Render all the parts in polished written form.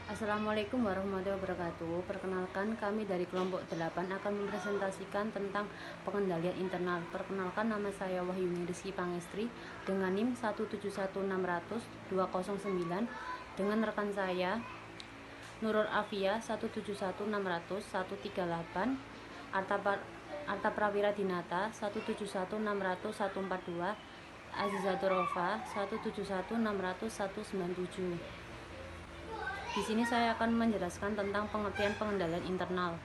Assalamualaikum warahmatullahi wabarakatuh. Perkenalkan, kami dari kelompok 8 akan mempresentasikan tentang pengendalian internal. Perkenalkan, nama saya Wahyuni Rizky Pangestri dengan NIM 171600209 dengan rekan saya Nurul Afia 171600138, Arta Prawira Dinata 171600142, Azizatur Rofa 171600197. Di sini saya akan menjelaskan tentang pengertian pengendalian internal.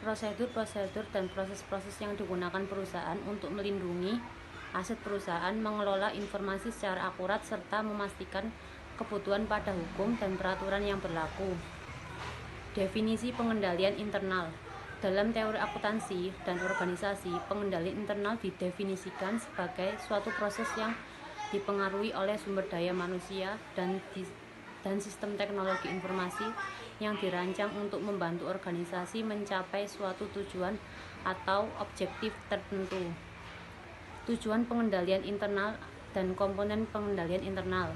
Prosedur-prosedur dan proses-proses yang digunakan perusahaan untuk melindungi aset perusahaan, mengelola informasi secara akurat, serta memastikan kebutuhan pada hukum dan peraturan yang berlaku. Definisi pengendalian internal. Dalam teori akuntansi dan organisasi, pengendalian internal didefinisikan sebagai suatu proses yang dipengaruhi oleh sumber daya manusia dan sistem teknologi informasi yang dirancang untuk membantu organisasi mencapai suatu tujuan atau objektif tertentu. Tujuan pengendalian internal dan komponen pengendalian internal,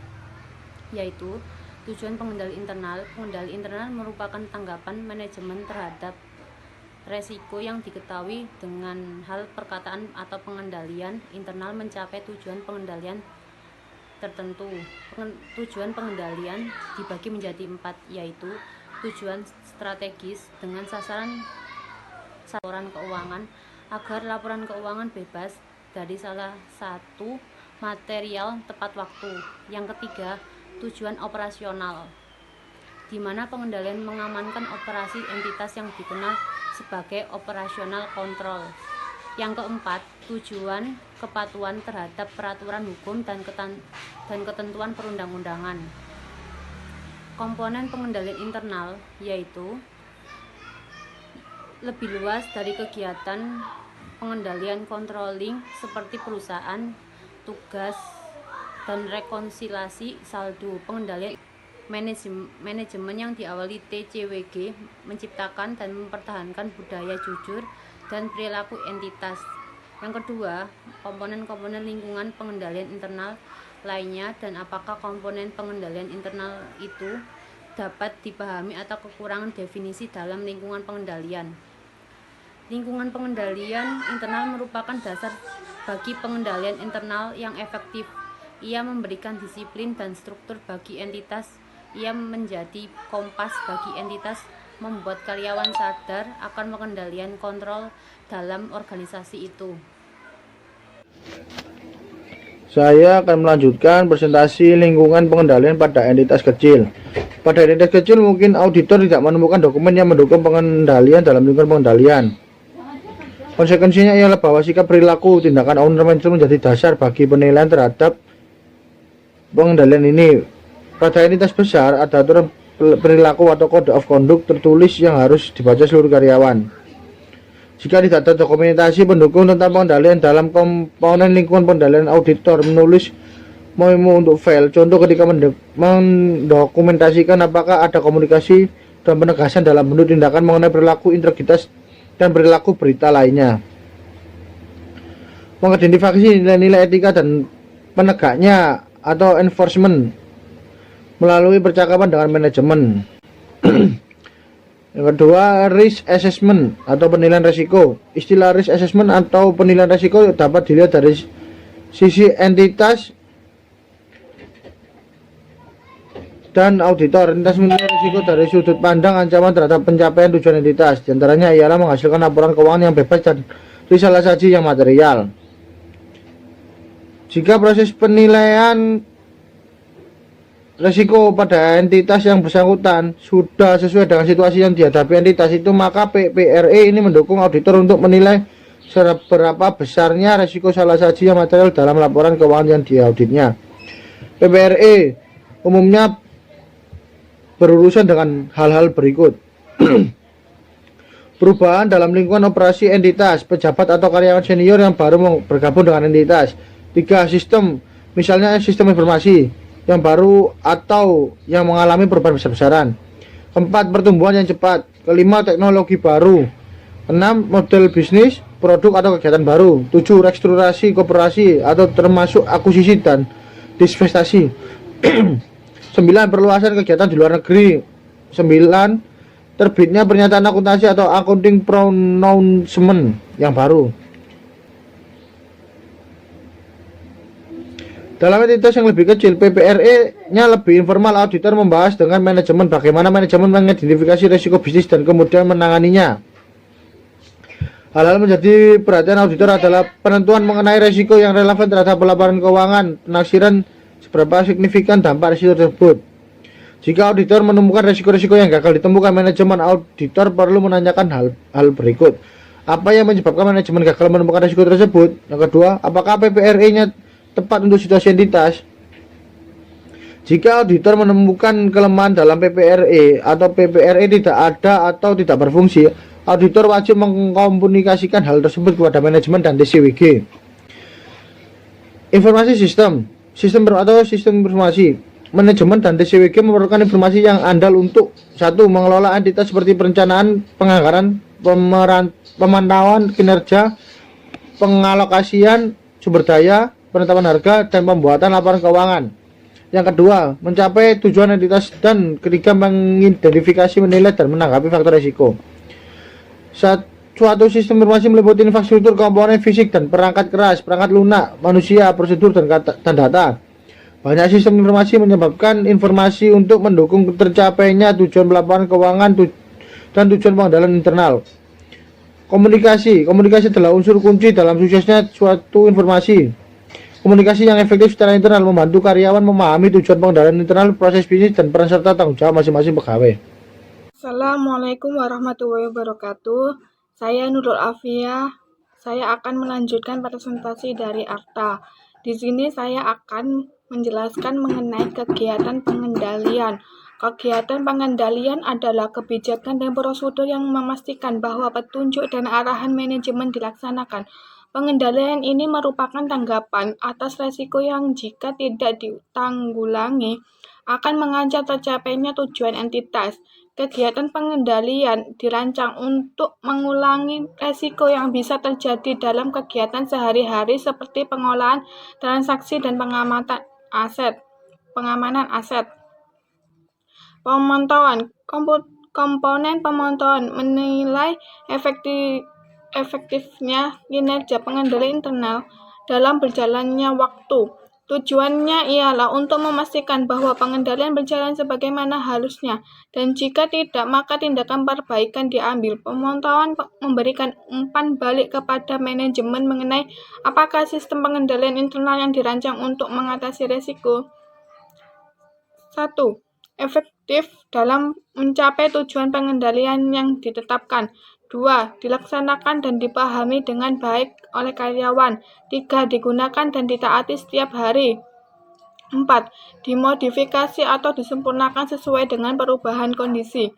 yaitu tujuan pengendalian internal. Pengendalian internal merupakan tanggapan manajemen terhadap resiko yang diketahui dengan hal perkataan atau pengendalian internal mencapai tujuan pengendalian tertentu. Tujuan pengendalian dibagi menjadi 4, yaitu tujuan strategis dengan sasaran laporan keuangan agar laporan keuangan bebas dari salah satu material tepat waktu. Yang ketiga, tujuan operasional, di mana pengendalian mengamankan operasi entitas yang dikenal sebagai operasional control. Yang keempat, tujuan kepatuhan terhadap peraturan hukum dan ketentuan perundang-undangan. Komponen pengendalian internal yaitu lebih luas dari kegiatan pengendalian controlling seperti perusahaan, tugas, dan rekonsiliasi saldo. Pengendalian manajemen yang diawali TCWG menciptakan dan mempertahankan budaya jujur dan perilaku entitas. Yang kedua, komponen-komponen lingkungan pengendalian internal lainnya dan apakah komponen pengendalian internal itu dapat dipahami atau kekurangan definisi dalam lingkungan pengendalian. Lingkungan pengendalian internal merupakan dasar bagi pengendalian internal yang efektif. Ia memberikan disiplin dan struktur bagi entitas. Ia menjadi kompas bagi entitas, membuat karyawan sadar akan pengendalian kontrol dalam organisasi itu. Saya akan melanjutkan presentasi lingkungan pengendalian pada entitas kecil. Pada entitas kecil, mungkin auditor tidak menemukan dokumen yang mendukung pengendalian dalam lingkungan pengendalian. Konsekuensinya ialah bahwa sikap perilaku tindakan owner management menjadi dasar bagi penilaian terhadap pengendalian ini. Pada entitas besar, ada aturan perilaku atau code of conduct tertulis yang harus dibaca seluruh karyawan. Jika tidak ada dokumentasi pendukung tentang pengendalian dalam komponen lingkungan pengendalian, auditor menulis memo untuk file. Contoh ketika mendokumentasikan apakah ada komunikasi dan penegasan dalam bentuk tindakan mengenai perilaku integritas dan perilaku berita lainnya. Mengidentifikasi nilai-nilai etika dan penegaknya atau enforcement melalui percakapan dengan manajemen. Yang kedua, risk assessment atau penilaian risiko. Istilah risk assessment atau penilaian risiko dapat dilihat dari sisi entitas dan auditor. Entitas menilai risiko dari sudut pandang ancaman terhadap pencapaian tujuan entitas. Di antaranya ialah menghasilkan laporan keuangan yang bebas dan risalah saji yang material. Jika proses penilaian risiko pada entitas yang bersangkutan sudah sesuai dengan situasi yang dihadapi entitas itu, maka PPRE ini mendukung auditor untuk menilai seberapa besarnya risiko salah saji yang material dalam laporan keuangan yang diauditnya. PPRE umumnya berurusan dengan hal-hal berikut. Perubahan dalam lingkungan operasi entitas, pejabat atau karyawan senior yang baru bergabung dengan entitas. 3. Sistem, misalnya sistem informasi yang baru atau yang mengalami perubahan besar-besaran. 4. Pertumbuhan yang cepat. 5. Teknologi baru. 6. Model bisnis, produk atau kegiatan baru. 7. Restrukturasi koperasi atau termasuk akuisisi dan disinvestasi. 9. Perluasan kegiatan di luar negeri. 9. Terbitnya pernyataan akuntansi atau accounting pronouncement yang baru. Dalam entitas yang lebih kecil, PPRE-nya lebih informal. Auditor membahas dengan manajemen bagaimana manajemen mengidentifikasi risiko bisnis dan kemudian menanganinya. Hal-hal menjadi perhatian auditor adalah penentuan mengenai risiko yang relevan terhadap laporan keuangan, penaksiran seberapa signifikan dampak risiko tersebut. Jika auditor menemukan risiko-risiko yang gagal ditemukan, manajemen auditor perlu menanyakan hal berikut. Apa yang menyebabkan manajemen gagal menemukan risiko tersebut? Yang kedua, apakah PPRE-nya tepat untuk situasi entitas? Jika auditor menemukan kelemahan dalam PPRE atau PPRE tidak ada atau tidak berfungsi, auditor wajib mengkomunikasikan hal tersebut kepada manajemen dan TCWG. Informasi sistem informasi. Manajemen dan TCWG memerlukan informasi yang andal untuk 1. Mengelola entitas seperti perencanaan, penganggaran, pemantauan kinerja, pengalokasian sumber daya, penetapan harga, dan pembuatan laporan keuangan. Yang kedua, mencapai tujuan entitas, dan ketiga, mengidentifikasi, menilai, dan menanggapi faktor risiko. Suatu sistem informasi meliputi infrastruktur, komponen fisik, dan perangkat keras, perangkat lunak, manusia, prosedur, dan data. Banyak sistem informasi menyebabkan informasi untuk mendukung tercapainya tujuan pelaporan keuangan dan tujuan pengendalian internal. Komunikasi adalah unsur kunci dalam suksesnya suatu informasi. Komunikasi yang efektif secara internal membantu karyawan memahami tujuan pengendalian internal, proses bisnis, dan peran serta tanggung jawab masing-masing pegawai. Assalamualaikum warahmatullahi wabarakatuh. Saya Nurul Afia. Saya akan melanjutkan presentasi dari Akta. Di sini saya akan menjelaskan mengenai kegiatan pengendalian. Kegiatan pengendalian adalah kebijakan dan prosedur yang memastikan bahwa petunjuk dan arahan manajemen dilaksanakan. Pengendalian ini merupakan tanggapan atas risiko yang jika tidak ditanggulangi akan mengancam tercapainya tujuan entitas. Kegiatan pengendalian dirancang untuk mengulangi risiko yang bisa terjadi dalam kegiatan sehari-hari seperti pengolahan transaksi dan pengamanan aset. Pemantauan. Komponen pemantauan menilai efektifnya kinerja pengendalian internal dalam berjalannya waktu. Tujuannya ialah untuk memastikan bahwa pengendalian berjalan sebagaimana harusnya, dan jika tidak, maka tindakan perbaikan diambil. Pemantauan memberikan umpan balik kepada manajemen mengenai apakah sistem pengendalian internal yang dirancang untuk mengatasi risiko 1. Efektif dalam mencapai tujuan pengendalian yang ditetapkan. 2. Dilaksanakan dan dipahami dengan baik oleh karyawan. 3. Digunakan dan ditaati setiap hari. 4. Dimodifikasi atau disempurnakan sesuai dengan perubahan kondisi.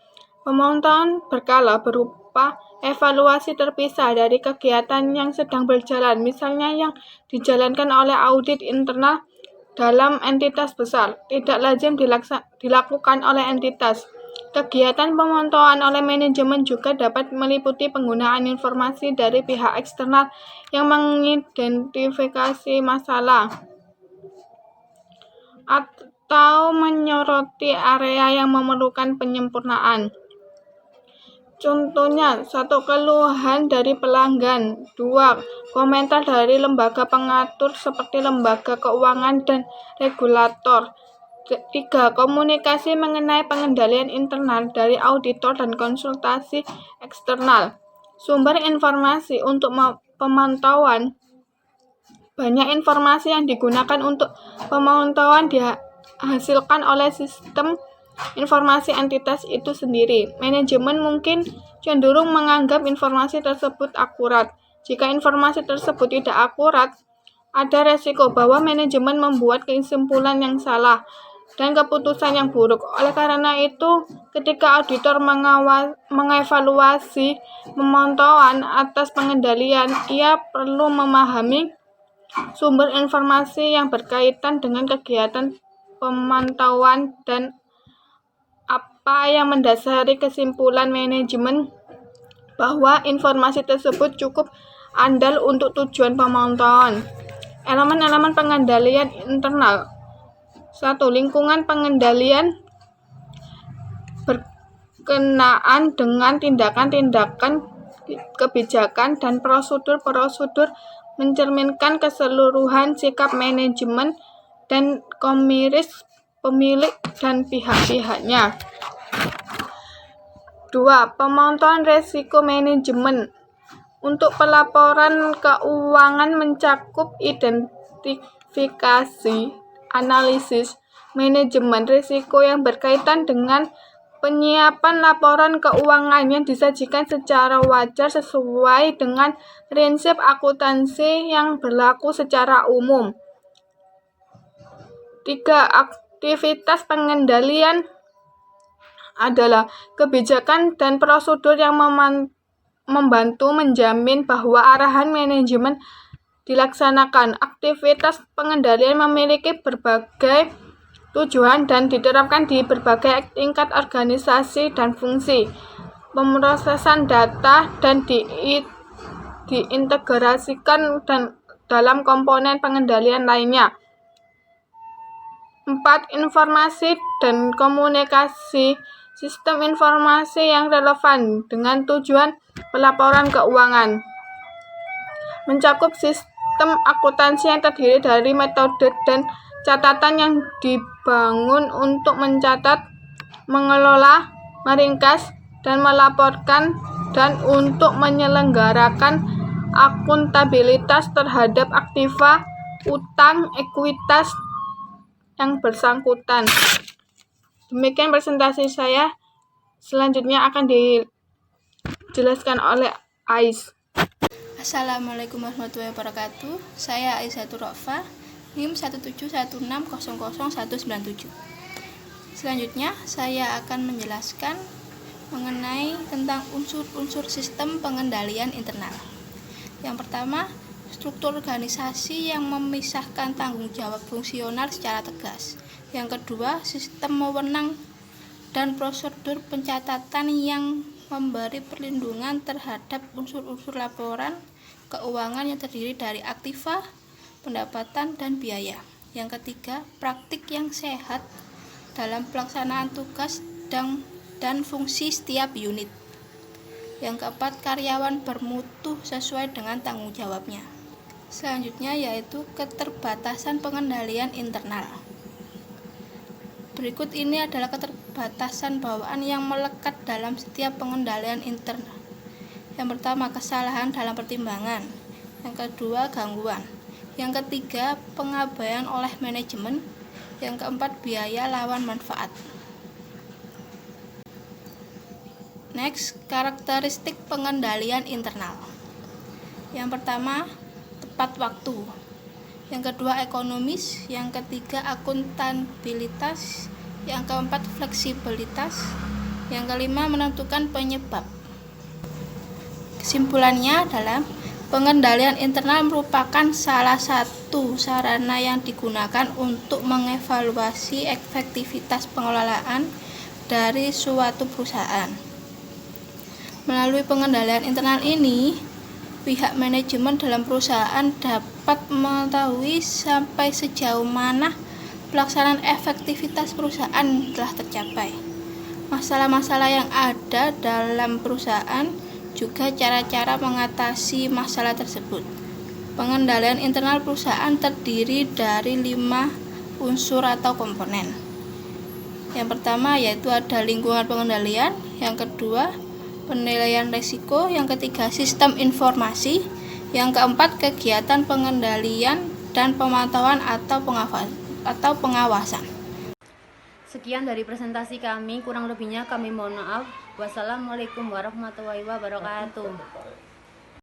Pemantauan berkala berupa evaluasi terpisah dari kegiatan yang sedang berjalan, misalnya yang dijalankan oleh audit internal dalam entitas besar, tidak lazim dilakukan oleh entitas. Kegiatan pemantauan oleh manajemen juga dapat meliputi penggunaan informasi dari pihak eksternal yang mengidentifikasi masalah atau menyoroti area yang memerlukan penyempurnaan. Contohnya, 1. Keluhan dari pelanggan. 2. Komentar dari lembaga pengatur seperti lembaga keuangan dan regulator. 3. Komunikasi mengenai pengendalian internal dari auditor dan konsultasi eksternal. Sumber informasi untuk pemantauan. Banyak informasi yang digunakan untuk pemantauan dihasilkan oleh sistem informasi entitas itu sendiri. Manajemen mungkin cenderung menganggap informasi tersebut akurat. Jika informasi tersebut tidak akurat, ada resiko bahwa manajemen membuat kesimpulan yang salah dan keputusan yang buruk. Oleh karena itu, ketika auditor mengevaluasi pemantauan atas pengendalian, ia perlu memahami sumber informasi yang berkaitan dengan kegiatan pemantauan dan apa yang mendasari kesimpulan manajemen bahwa informasi tersebut cukup andal untuk tujuan pemantauan. Elemen-elemen pengendalian internal. 1. Lingkungan pengendalian berkenaan dengan tindakan-tindakan, kebijakan, dan prosedur-prosedur mencerminkan keseluruhan sikap manajemen dan komersial pemilik dan pihak-pihaknya. 2. Pemantauan risiko manajemen. Untuk pelaporan keuangan mencakup identifikasi, analisis, manajemen risiko yang berkaitan dengan penyiapan laporan keuangan yang disajikan secara wajar sesuai dengan prinsip akuntansi yang berlaku secara umum. 3. Aktivitas pengendalian adalah kebijakan dan prosedur yang membantu menjamin bahwa arahan manajemen dilaksanakan. Aktivitas pengendalian memiliki berbagai tujuan dan diterapkan di berbagai tingkat organisasi dan fungsi. Pemrosesan data dan diintegrasikan dalam komponen pengendalian lainnya. 4. Informasi dan komunikasi. Sistem informasi yang relevan dengan tujuan pelaporan keuangan. Mencakup sistem akuntansi yang terdiri dari metode dan catatan yang dibangun untuk mencatat, mengelola, meringkas, dan melaporkan, dan untuk menyelenggarakan akuntabilitas terhadap aktiva, utang, ekuitas yang bersangkutan. Demikian presentasi saya. Selanjutnya akan dijelaskan oleh Ais. Assalamualaikum warahmatullahi wabarakatuh. Saya Aisatul Rofa, NIM 171600197. Selanjutnya saya akan menjelaskan mengenai tentang unsur-unsur sistem pengendalian internal. Yang pertama, struktur organisasi yang memisahkan tanggung jawab fungsional secara tegas. Yang kedua, sistem wewenang dan prosedur pencatatan yang memberi perlindungan terhadap unsur-unsur laporan keuangan yang terdiri dari aktiva, pendapatan, dan biaya. Yang ketiga, praktik yang sehat dalam pelaksanaan tugas dan fungsi setiap unit. Yang keempat, karyawan bermutu sesuai dengan tanggung jawabnya. Selanjutnya yaitu keterbatasan pengendalian internal. Berikut ini adalah keterbatasan bawaan yang melekat dalam setiap pengendalian internal. Yang pertama, kesalahan dalam pertimbangan. Yang kedua, gangguan. Yang ketiga, pengabaian oleh manajemen. Yang keempat, biaya lawan manfaat. Next, karakteristik pengendalian internal. Yang pertama, tepat waktu. Yang kedua, ekonomis. Yang ketiga, akuntabilitas. Yang keempat, fleksibilitas. Yang kelima, menentukan penyebab. Kesimpulannya adalah pengendalian internal merupakan salah satu sarana yang digunakan untuk mengevaluasi efektivitas pengelolaan dari suatu perusahaan. Melalui pengendalian internal ini, pihak manajemen dalam perusahaan dapat mengetahui sampai sejauh mana pelaksanaan efektivitas perusahaan telah tercapai, masalah-masalah yang ada dalam perusahaan, juga cara-cara mengatasi masalah tersebut. Pengendalian internal perusahaan terdiri dari 5 unsur atau komponen. Yang pertama yaitu ada lingkungan pengendalian, yang kedua penilaian risiko, yang ketiga sistem informasi, yang keempat kegiatan pengendalian dan pemantauan atau pengawasan. Sekian dari presentasi kami, kurang lebihnya kami mohon maaf. Wassalamualaikum warahmatullahi wabarakatuh.